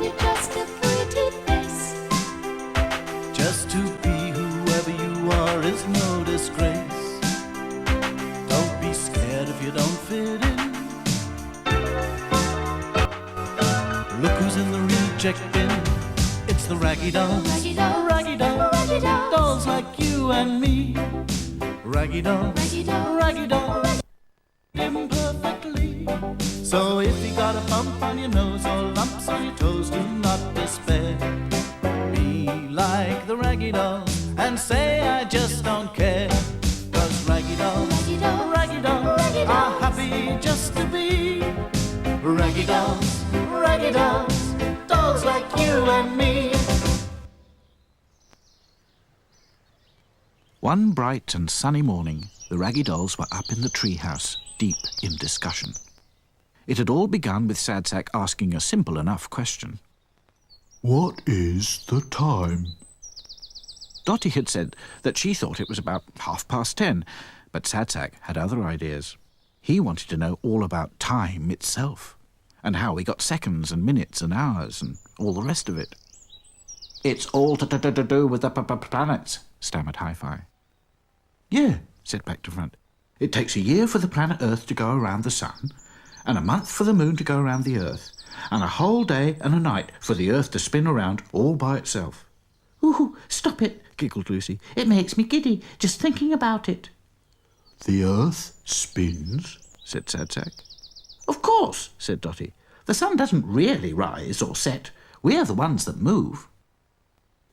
you're just a pretty face. Just to be whoever you are is no disgrace. Don't be scared if you don't fit in. Look who's in the reject bin. It's the Raggy Dolls. Raggy Dolls. Raggy Dolls. Raggy Dolls. Dolls like you and me. Raggy Dolls. Raggy Dolls. Raggy Dolls. Imperfectly. So if you got a bump on your nose or lumps on your toes, do not despair. Be like the Raggy Dolls and say I just don't care. 'Cause Raggy Dolls, Raggy Dolls. Raggy Dolls, Raggy are Dolls. happy just to be Raggy Dolls, Raggy Dolls, dolls like you and me. One bright and sunny morning, the Raggy Dolls were up in the treehouse, deep in discussion. It had all begun with Sad Sack asking a simple enough question. What is the time? Dotty had said that she thought it was about 10:30, but Sad Sack had other ideas. He wanted to know all about time itself, and how we got seconds and minutes and hours and all the rest of it. It's all to do with the planets, stammered Hi-Fi. Yeah, said Back to Front. It takes a year for the planet Earth to go around the sun, and a month for the moon to go around the Earth, and a whole day and a night for the Earth to spin around all by itself. Ooh, stop it, giggled Lucy. It makes me giddy, just thinking about it. The Earth spins, said Sad Sack. Of course, said Dotty. The sun doesn't really rise or set. We're the ones that move.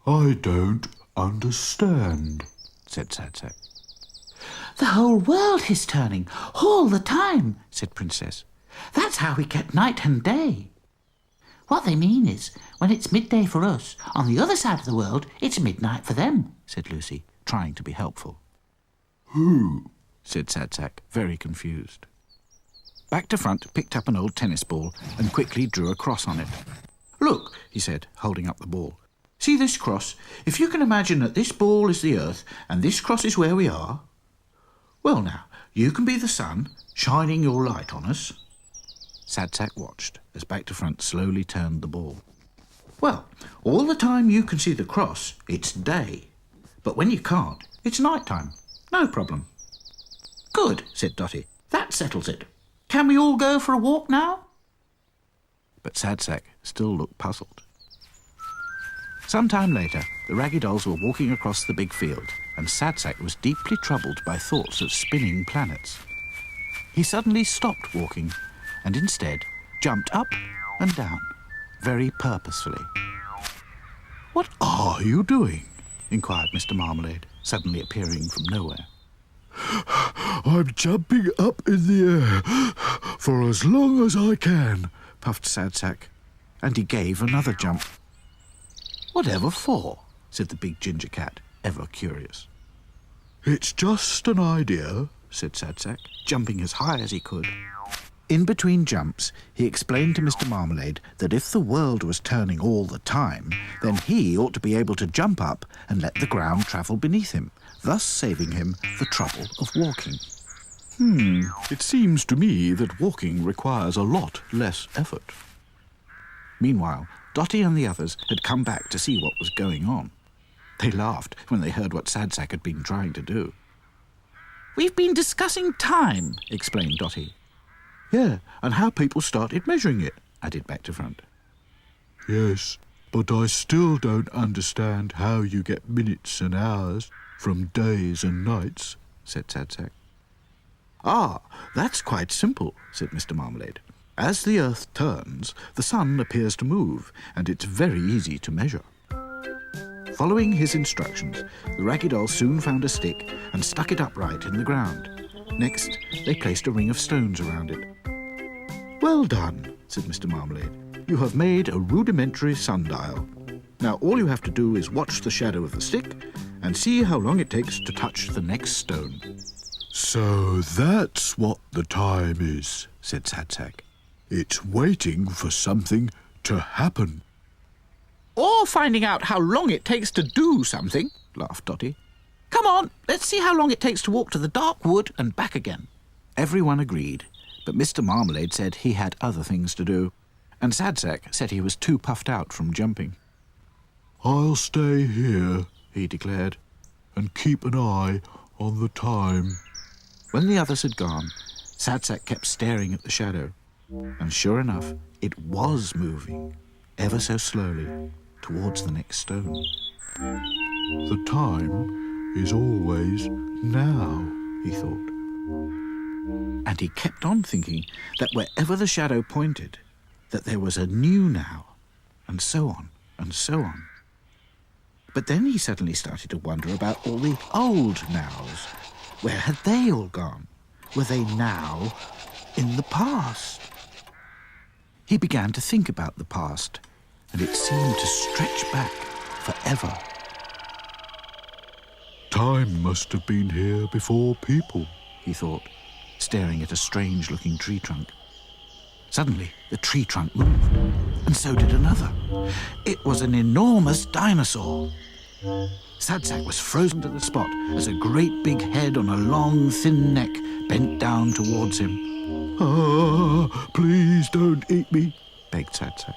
I don't understand, said Sad Sack. The whole world is turning, all the time, said Princess. That's how we get night and day. What they mean is, when it's midday for us, on the other side of the world, it's midnight for them, said Lucy, trying to be helpful. Who? Said Sad Sack, very confused. Back to Front picked up an old tennis ball and quickly drew a cross on it. Look, he said, holding up the ball. See this cross? If you can imagine that this ball is the Earth and this cross is where we are. Well now, you can be the sun, shining your light on us. Sad Sack watched as Back to Front slowly turned the ball. Well, all the time you can see the cross, it's day. But when you can't, it's night time. No problem. Good, said Dotty. That settles it. Can we all go for a walk now? But Sad Sack still looked puzzled. Some time later, the Raggy Dolls were walking across the big field, and Sad Sack was deeply troubled by thoughts of spinning planets. He suddenly stopped walking, and instead jumped up and down, very purposefully. "What are you doing?" inquired Mr. Marmalade, suddenly appearing from nowhere. I'm jumping up in the air for as long as I can, puffed Sad Sack, and he gave another jump. "Whatever for?" said the big ginger cat, ever curious. It's just an idea, said Sad Sack, jumping as high as he could. In between jumps, he explained to Mr. Marmalade that if the world was turning all the time, then he ought to be able to jump up and let the ground travel beneath him, thus saving him the trouble of walking. It seems to me that walking requires a lot less effort. Meanwhile, Dotty and the others had come back to see what was going on. They laughed when they heard what Sad Sack had been trying to do. "We've been discussing time," explained Dotty. "Yeah, and how people started measuring it," added Back to Front. Yes, but I still don't understand how you get minutes and hours from days and nights, said Sad Sack. "Ah, that's quite simple," said Mr. Marmalade. "As the Earth turns, the sun appears to move, and it's very easy to measure." Following his instructions, the Raggy Doll soon found a stick and stuck it upright in the ground. Next, they placed a ring of stones around it. "Well done," said Mr. Marmalade. "You have made a rudimentary sundial. Now all you have to do is watch the shadow of the stick and see how long it takes to touch the next stone." So that's what the time is, said Sad Sack. It's waiting for something to happen. "Or finding out how long it takes to do something," laughed Dotty. "Come on, let's see how long it takes to walk to the dark wood and back again." Everyone agreed, but Mr. Marmalade said he had other things to do, and Sadsack said he was too puffed out from jumping. I'll stay here, he declared, and keep an eye on the time. When the others had gone, Sadsack kept staring at the shadow, and sure enough, it was moving, ever so slowly, towards the next stone. The time is always now, he thought. And he kept on thinking that wherever the shadow pointed, that there was a new now, and so on, and so on. But then he suddenly started to wonder about all the old nows. Where had they all gone? Were they now in the past? He began to think about the past, and it seemed to stretch back forever. Time must have been here before people, he thought, staring at a strange-looking tree trunk. Suddenly, the tree trunk moved, and so did another. It was an enormous dinosaur. Sadsack was frozen to the spot as a great big head on a long, thin neck bent down towards him. Ah, please don't eat me, begged Sadsack.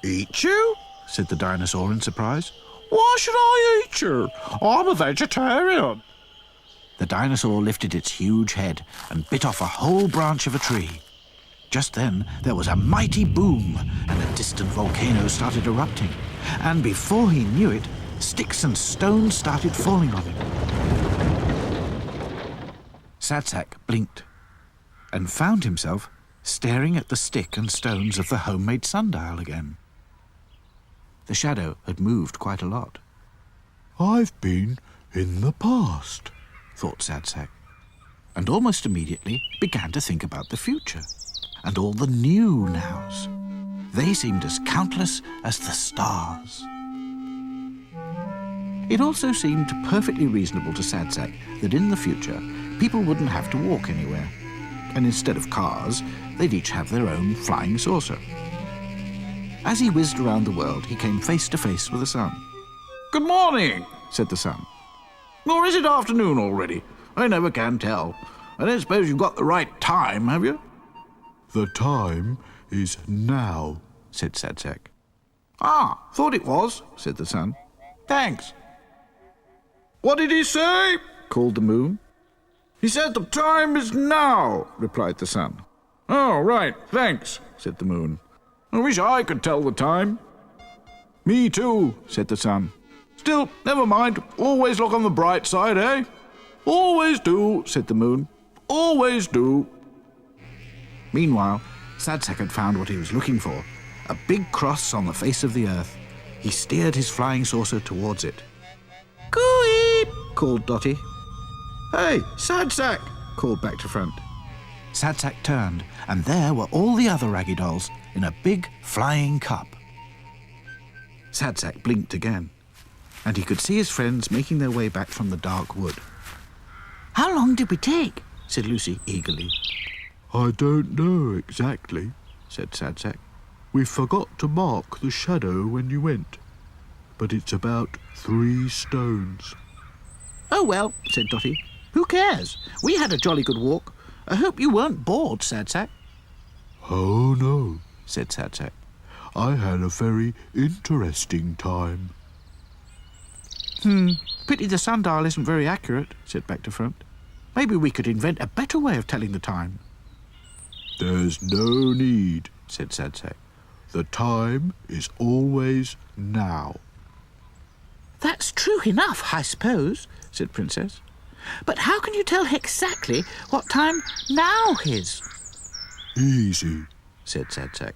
Eat you? Said the dinosaur in surprise. Why should I eat you? I'm a vegetarian. The dinosaur lifted its huge head and bit off a whole branch of a tree. Just then, there was a mighty boom, and a distant volcano started erupting. And before he knew it, sticks and stones started falling on him. Sadsack blinked and found himself staring at the stick and stones of the homemade sundial again. The shadow had moved quite a lot. I've been in the past, thought Sadsack, and almost immediately began to think about the future and all the new nows. They seemed as countless as the stars. It also seemed perfectly reasonable to Sadsack that in the future people wouldn't have to walk anywhere, and instead of cars, they'd each have their own flying saucer. As he whizzed around the world, he came face to face with the sun. Good morning, said the sun. Or is it afternoon already? I never can tell. I don't suppose you've got the right time, have you? The time is now, said Sadsack. Ah, thought it was, said the sun. Thanks. What did he say? Called the moon. He said the time is now, replied the sun. Oh, right, thanks, said the moon. I wish I could tell the time. Me too, said the sun. Still, never mind. Always look on the bright side, eh? Always do, said the moon. Always do. Meanwhile, Sadsack had found what he was looking for, a big cross on the face of the earth. He steered his flying saucer towards it. Coo-ee! called Dotty. Hey, Sadsack! called back to front. Sadsack turned, and there were all the other Raggy Dolls in a big flying cup. Sadsack blinked again, and he could see his friends making their way back from the dark wood. How long did we take? said Lucy eagerly. I don't know exactly, said Sadsack. We forgot to mark the shadow when you went, but it's about 3 stones. Oh, well, said Dotty. Who cares? We had a jolly good walk. I hope you weren't bored, Sadsack. Oh, no, said Sadsack. I had a very interesting time. Pity the sundial isn't very accurate, said Back to Front. Maybe we could invent a better way of telling the time. There's no need, said Sadsack. The time is always now. That's true enough, I suppose, said Princess. But how can you tell exactly what time now is? Easy, said Sadsack.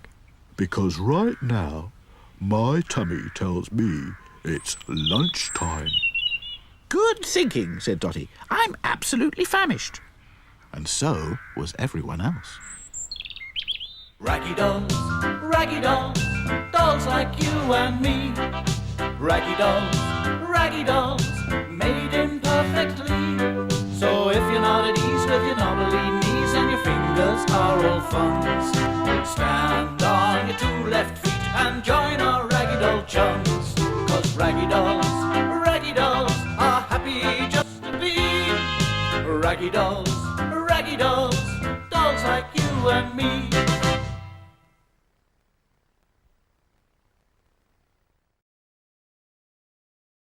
Because right now, my tummy tells me it's lunchtime. Good thinking, said Dotty. I'm absolutely famished. And so was everyone else. Raggy dolls, dolls like you and me. Raggy dolls, made imperfectly. So if you're not at ease with your knobbly knees and your fingers are all funds, stand on your 2 left feet and join our Raggy Doll chums. 'Cause Raggy dolls are happy just to be. Raggy dolls, dolls like you and me.